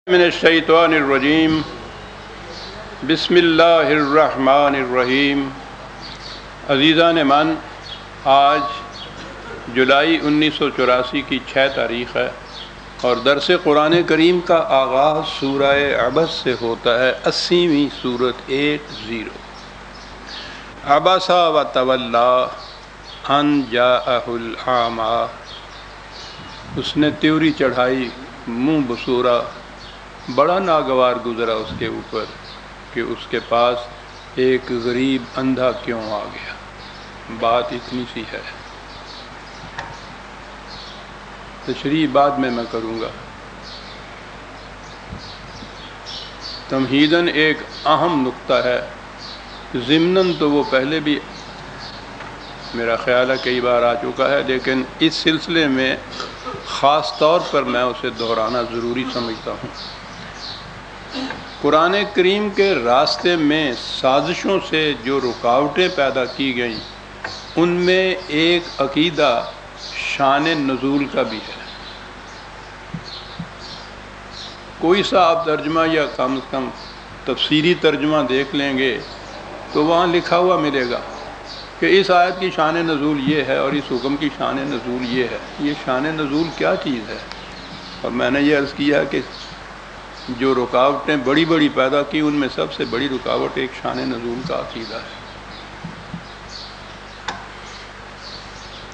من الشیطان الرجیم بسم اللہ الرحمن الرحیم۔ عزیزان من، آج جولائی 1984 کی 6 تاریخ ہے اور درس قرآن کریم کا آغاز سورہ عبس سے ہوتا ہے، 80ویں سورت 80۔ عبس وتولی ان جاءہ الاعمی، اس نے تیوری چڑھائی، منہ بسورا، بڑا ناگوار گزرا اس کے اوپر کہ اس کے پاس ایک غریب اندھا کیوں آ گیا۔ بات اتنی سی ہے، تشریح بعد میں کروں گا۔ تمہیداً ایک اہم نقطہ ہے، ضمناً تو وہ پہلے بھی میرا خیال ہے کئی بار آ چکا ہے، لیکن اس سلسلے میں خاص طور پر میں اسے دہرانا ضروری سمجھتا ہوں۔ قرآن کریم کے راستے میں سازشوں سے جو رکاوٹیں پیدا کی گئیں، ان میں ایک عقیدہ شان نزول کا بھی ہے۔ کوئی سا آپ ترجمہ یا کم از کم تفسیری ترجمہ دیکھ لیں گے تو وہاں لکھا ہوا ملے گا کہ اس آیت کی شان نزول یہ ہے اور اس حکم کی شان نزول یہ ہے۔ یہ شان نزول کیا چیز ہے؟ اور میں نے یہ عرض کیا کہ جو رکاوٹیں بڑی بڑی پیدا کی، ان میں سب سے بڑی رکاوٹ ایک شان نزول کا عقیدہ ہے۔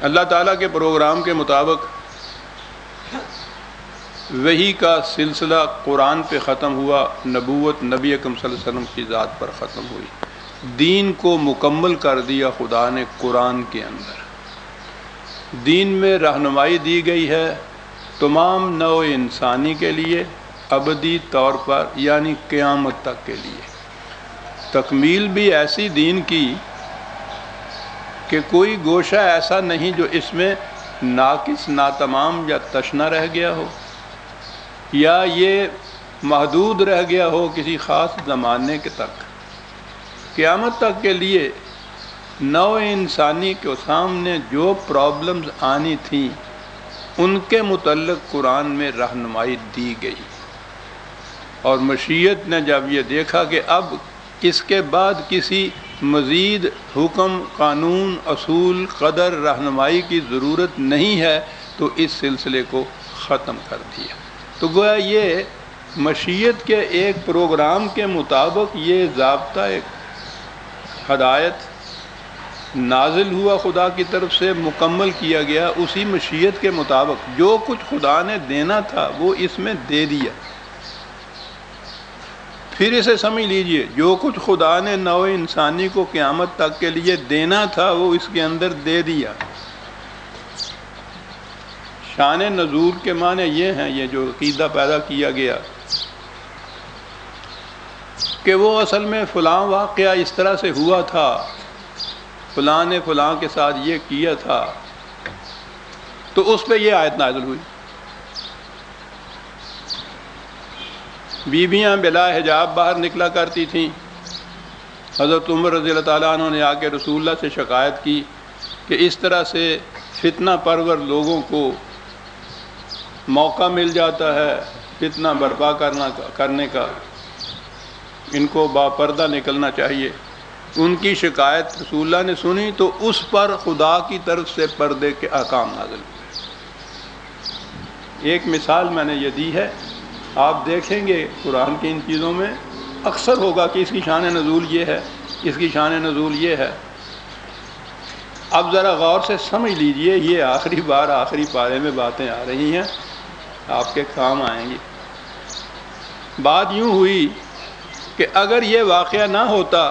اللہ تعالیٰ کے پروگرام کے مطابق وحی کا سلسلہ قرآن پہ ختم ہوا، نبوت نبی اکرم صلی اللہ علیہ وسلم کی ذات پر ختم ہوئی۔ دین کو مکمل کر دیا خدا نے قرآن کے اندر۔ دین میں رہنمائی دی گئی ہے تمام نوع انسانی کے لیے، ابدی طور پر، یعنی قیامت تک کے لیے۔ تکمیل بھی ایسی دین کی کہ کوئی گوشہ ایسا نہیں جو اس میں ناقص، ناتمام یا تشنہ رہ گیا ہو، یا یہ محدود رہ گیا ہو کسی خاص زمانے کے تک۔ قیامت تک کے لیے نوع انسانی کے سامنے جو پرابلمز آنی تھیں، ان کے متعلق قرآن میں رہنمائی دی گئی۔ اور مشیت نے جب یہ دیکھا کہ اب اس کے بعد کسی مزید حکم، قانون، اصول، قدر، رہنمائی کی ضرورت نہیں ہے، تو اس سلسلے کو ختم کر دیا۔ تو گویا یہ مشیت کے ایک پروگرام کے مطابق یہ ضابطہ، ایک ہدایت نازل ہوا خدا کی طرف سے، مکمل کیا گیا اسی مشیت کے مطابق۔ جو کچھ خدا نے دینا تھا وہ اس میں دے دیا۔ پھر اسے سمجھ لیجئے، جو کچھ خدا نے نوع انسانی کو قیامت تک کے لیے دینا تھا وہ اس کے اندر دے دیا۔ شان نزول کے معنی یہ ہیں، یہ جو عقیدہ پیدا کیا گیا کہ وہ اصل میں فلاں واقعہ اس طرح سے ہوا تھا، فلاں نے فلاں کے ساتھ یہ کیا تھا، تو اس پہ یہ آیت نازل ہوئی۔ بیویاں بلا حجاب باہر نکلا کرتی تھیں۔ حضرت عمر رضی اللہ تعالیٰ عنہ نے آ کے رسول اللہ سے شکایت کی کہ اس طرح سے فتنہ پرور لوگوں کو موقع مل جاتا ہے فتنہ برپا کرنے کا، ان کو باپردہ نکلنا چاہیے۔ ان کی شکایت رسول اللہ نے سنی تو اس پر خدا کی طرف سے پردے کے احکام نازل ہوئے۔ ایک مثال میں نے یہ دی ہے، آپ دیکھیں گے قرآن کی ان چیزوں میں اکثر ہوگا کہ اس کی شان نزول یہ ہے، اس کی شان نزول یہ ہے۔ اب ذرا غور سے سمجھ لیجئے، یہ آخری بار آخری پارے میں باتیں آ رہی ہیں، آپ کے کام آئیں گی۔ بات یوں ہوئی کہ اگر یہ واقعہ نہ ہوتا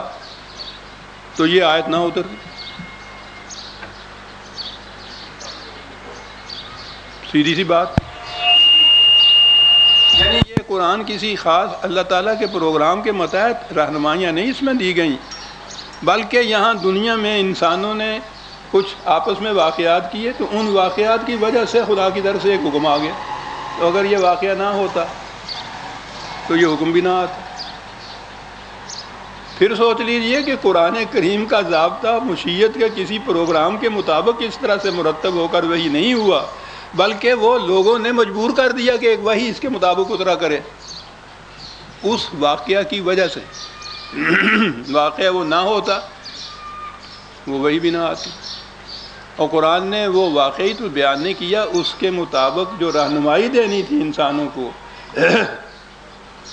تو یہ آیت نہ اترتی۔ سیدھی سی بات، یعنی یہ قرآن کسی خاص اللہ تعالیٰ کے پروگرام کے متحد رہنمائیاں نہیں اس میں دی گئیں، بلکہ یہاں دنیا میں انسانوں نے کچھ آپس میں واقعات کیے تو ان واقعات کی وجہ سے خدا کی طرف سے ایک حکم آ گیا۔ تو اگر یہ واقعہ نہ ہوتا تو یہ حکم بھی نہ آتا۔ پھر سوچ لیجئے کہ قرآن کریم کا ضابطہ مشیت کے کسی پروگرام کے مطابق اس طرح سے مرتب ہو کر وہی نہیں ہوا، بلکہ وہ لوگوں نے مجبور کر دیا کہ ایک وحی اس کے مطابق اترا کرے۔ اس واقعہ کی وجہ سے واقعہ وہ نہ ہوتا وہ وہی بھی نہ آتی، اور قرآن نے وہ واقعی تو بیان نہیں کیا، اس کے مطابق جو رہنمائی دینی تھی انسانوں کو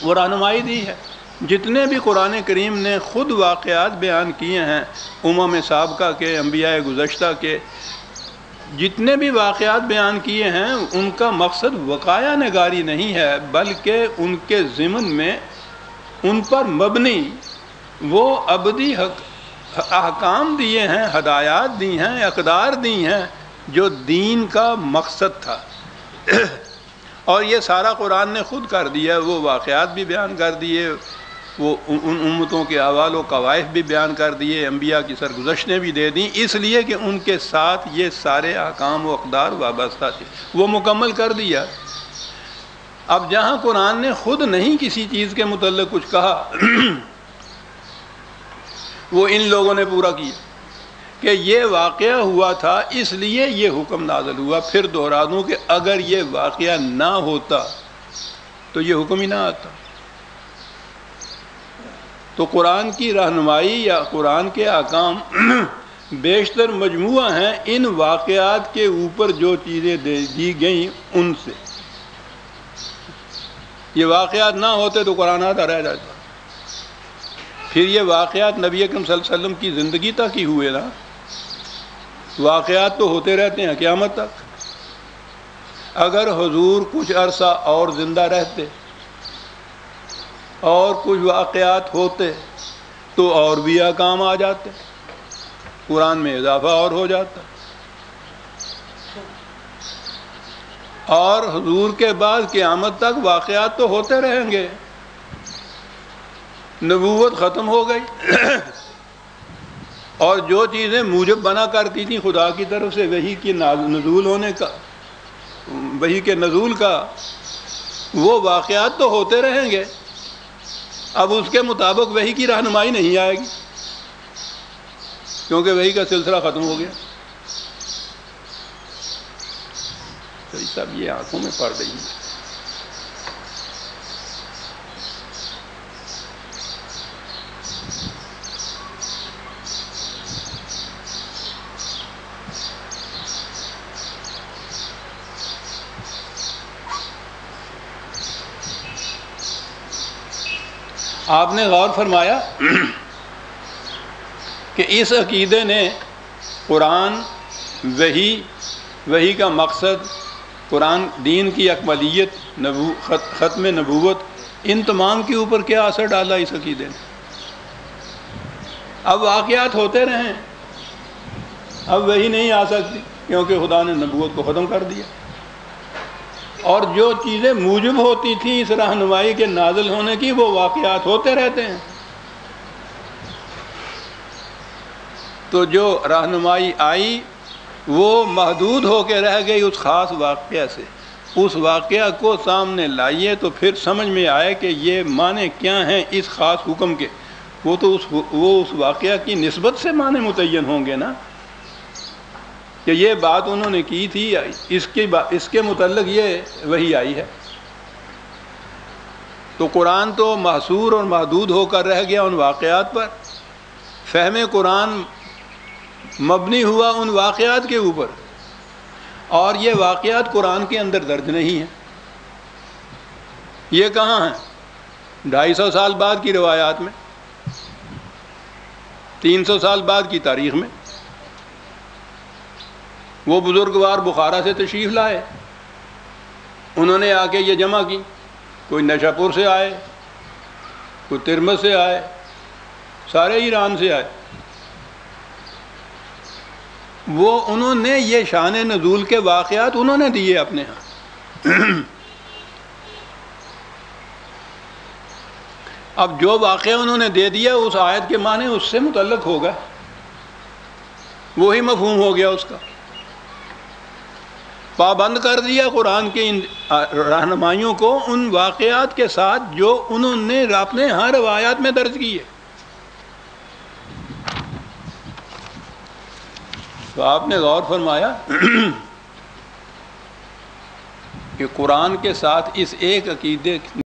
وہ رہنمائی دی ہے۔ جتنے بھی قرآن کریم نے خود واقعات بیان کیے ہیں سابقہ کے، انبیاء گزشتہ کے، جتنے بھی واقعات بیان کیے ہیں ان کا مقصد وقایہ نگاری نہیں ہے، بلکہ ان کے ضمن میں ان پر مبنی وہ ابدی احکام دیے ہیں، ہدایات دی ہیں، اقدار دی ہیں جو دین کا مقصد تھا اور یہ سارا قرآن نے خود کر دیا۔ وہ واقعات بھی بیان کر دیے، وہ ان امتوں کے احوال و قوائف بھی بیان کر دیے، انبیاء کی سرگزشتیں بھی دے دیں، اس لیے کہ ان کے ساتھ یہ سارے احکام و اقدار وابستہ تھے، وہ مکمل کر دیا۔ اب جہاں قرآن نے خود نہیں کسی چیز کے متعلق کچھ کہا وہ ان لوگوں نے پورا کیا کہ یہ واقعہ ہوا تھا اس لیے یہ حکم نازل ہوا۔ پھر دہرا دوں کہ اگر یہ واقعہ نہ ہوتا تو یہ حکم ہی نہ آتا۔ تو قرآن کی رہنمائی یا قرآن کے احکام بیشتر مجموعہ ہیں ان واقعات کے اوپر جو چیزیں دی گئیں ان سے۔ یہ واقعات نہ ہوتے تو قرآن آدھا رہ جاتا۔ پھر یہ واقعات نبی اکرم صلی اللہ علیہ وسلم کی زندگی تک ہی ہوئے نا، واقعات تو ہوتے رہتے ہیں قیامت تک۔ اگر حضور کچھ عرصہ اور زندہ رہتے اور کچھ واقعات ہوتے تو اور بھی احکام آ جاتے، قرآن میں اضافہ اور ہو جاتا، اور حضور کے بعد قیامت تک واقعات تو ہوتے رہیں گے۔ نبوت ختم ہو گئی اور جو چیزیں موجب بنا کرتی تھیں خدا کی طرف سے وحی کی نزول ہونے کا، وحی کے نزول کا، وہ واقعات تو ہوتے رہیں گے۔ اب اس کے مطابق وحی کی رہنمائی نہیں آئے گی کیونکہ وحی کا سلسلہ ختم ہو گیا۔ تو یہ سب یہ آنکھوں میں پڑ رہی ہے۔ آپ نے غور فرمایا کہ اس عقیدے نے قرآن، وحی کا مقصد، قرآن دین کی اکملیت، ختم نبوت، ان تمام کے اوپر کیا اثر ڈالا اس عقیدے نے؟ اب واقعات ہوتے رہیں، اب وحی نہیں آ سکتی کیونکہ خدا نے نبوت کو ختم کر دیا، اور جو چیزیں موجب ہوتی تھیں اس رہنمائی کے نازل ہونے کی وہ واقعات ہوتے رہتے ہیں۔ تو جو رہنمائی آئی وہ محدود ہو کے رہ گئی اس خاص واقعہ سے۔ اس واقعہ کو سامنے لائیے تو پھر سمجھ میں آئے کہ یہ معنی کیا ہیں اس خاص حکم کے، وہ تو اس واقعہ کی نسبت سے معنی متعین ہوں گے نا، کہ یہ بات انہوں نے کی تھی، اس کے متعلق یہ وحی آئی ہے۔ تو قرآن تو محصور اور محدود ہو کر رہ گیا ان واقعات پر۔ فہم قرآن مبنی ہوا ان واقعات کے اوپر، اور یہ واقعات قرآن کے اندر درج نہیں ہیں۔ یہ کہاں ہیں؟ 250 سال بعد کی روایات میں، 300 سال بعد کی تاریخ میں۔ وہ بزرگوار بخارا سے تشریف لائے، انہوں نے آ کے یہ جمع کی، کوئی نشا پور سے آئے، کوئی ترمذ سے آئے، سارے ایران سے آئے۔ وہ انہوں نے یہ شان نزول کے واقعات انہوں نے دیے اپنے ہاں۔ اب جو واقعہ انہوں نے دے دیا اس آیت کے معنی اس سے متعلق ہوگا، وہی مفہوم ہو گیا اس کا۔ پابند کر دیا قرآن کے ان رہنمائیوں کو ان واقعات کے ساتھ جو انہوں نے اپنے ہر روایات میں درج کیے۔ تو آپ نے غور فرمایا کہ قرآن کے ساتھ اس ایک عقیدے